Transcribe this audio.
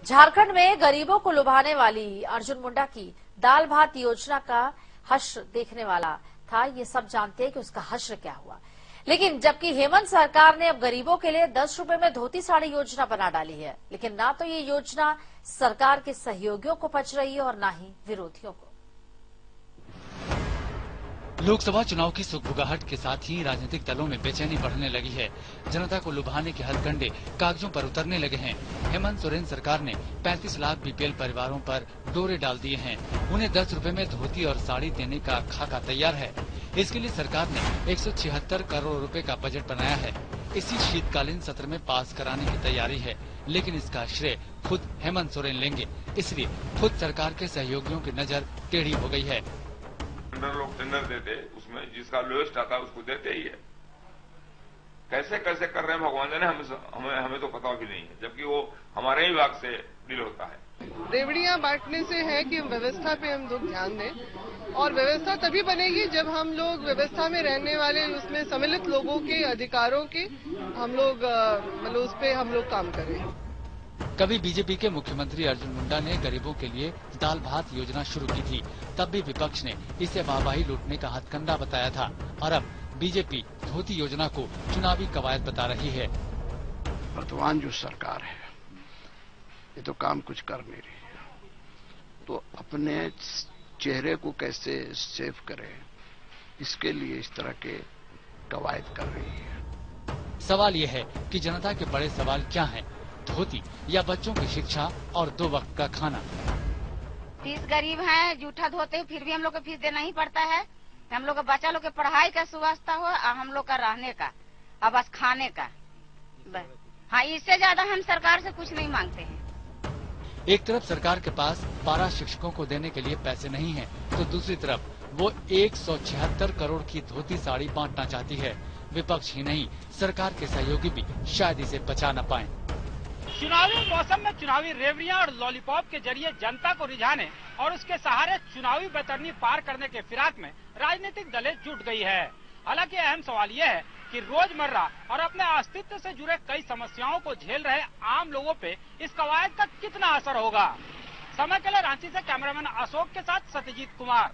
झारखंड में गरीबों को लुभाने वाली अर्जुन मुंडा की दाल भात योजना का हश्र देखने वाला था। ये सब जानते हैं कि उसका हश्र क्या हुआ। लेकिन जबकि हेमंत सरकार ने अब गरीबों के लिए 10 रुपए में धोती साड़ी योजना बना डाली है, लेकिन ना तो ये योजना सरकार के सहयोगियों को पच रही है और ना ही विरोधियों को। लोकसभा चुनाव की सुगबुगाहट के साथ ही राजनीतिक दलों में बेचैनी बढ़ने लगी है। जनता को लुभाने के हथकंडे कागजों पर उतरने लगे हैं। हेमंत सोरेन सरकार ने 35 लाख बीपीएल परिवारों पर डोरे डाल दिए हैं। उन्हें 10 रुपए में धोती और साड़ी देने का खाका तैयार है। इसके लिए सरकार ने 176 करोड़ रुपए का बजट बनाया है। इसी शीतकालीन सत्र में पास कराने की तैयारी है, लेकिन इसका श्रेय खुद हेमंत सोरेन लेंगे। इसलिए खुद सरकार के सहयोगियों की नजर टेढ़ी हो गई है। लोग टेंडर देते, उसमें जिसका लोएस्ट आता है उसको देते ही है। कैसे कैसे कर रहे हैं भगवान जाने, हमें तो पता भी नहीं है, जबकि वो हमारे ही विभाग से डील होता है। रेवड़ियां बांटने से है कि व्यवस्था पे हम लोग ध्यान दें, और व्यवस्था तभी बनेगी जब हम लोग व्यवस्था में रहने वाले उसमें सम्मिलित लोगों के अधिकारों के हम लोग मतलब उस पे हम लोग काम करें। कभी बीजेपी के मुख्यमंत्री अर्जुन मुंडा ने गरीबों के लिए दाल भात योजना शुरू की थी, तब भी विपक्ष ने इसे वाहवाही लूटने का हथकंडा बताया था। और अब बीजेपी धोती योजना को चुनावी कवायद बता रही है। वर्तमान जो सरकार है ये तो काम कुछ कर नहीं रही है, तो अपने चेहरे को कैसे सेव करे, इसके लिए इस तरह के कवायद कर रही है। सवाल ये है कि जनता के बड़े सवाल क्या हैं? धोती या बच्चों की शिक्षा और 2 वक्त का खाना। फीस गरीब है, जूठा धोते फिर भी हम लोग को फीस देना ही पड़ता है। हम लोग का बच्चा लोग के पढ़ाई का सुव्यवस्था हो और हम लोग का रहने का और बस खाने का। हाँ, इससे ज्यादा हम सरकार से कुछ नहीं मांगते हैं। एक तरफ सरकार के पास 12 शिक्षकों को देने के लिए पैसे नहीं है, तो दूसरी तरफ वो 176 करोड़ की धोती साड़ी बांटना चाहती है। विपक्ष ही नहीं, सरकार के सहयोगी भी शायद इसे बचा न पाएं। चुनावी मौसम में चुनावी रेवड़ियां और लॉलीपॉप के जरिए जनता को रिझाने और उसके सहारे चुनावी बैतरनी पार करने के फिराक में राजनीतिक दलें जुट गई है। हालांकि अहम सवाल यह है कि रोजमर्रा और अपने अस्तित्व से जुड़े कई समस्याओं को झेल रहे आम लोगों पे इस कवायद का कितना असर होगा। समय के लिए रांची से कैमरामैन अशोक के साथ सत्यजीत कुमार।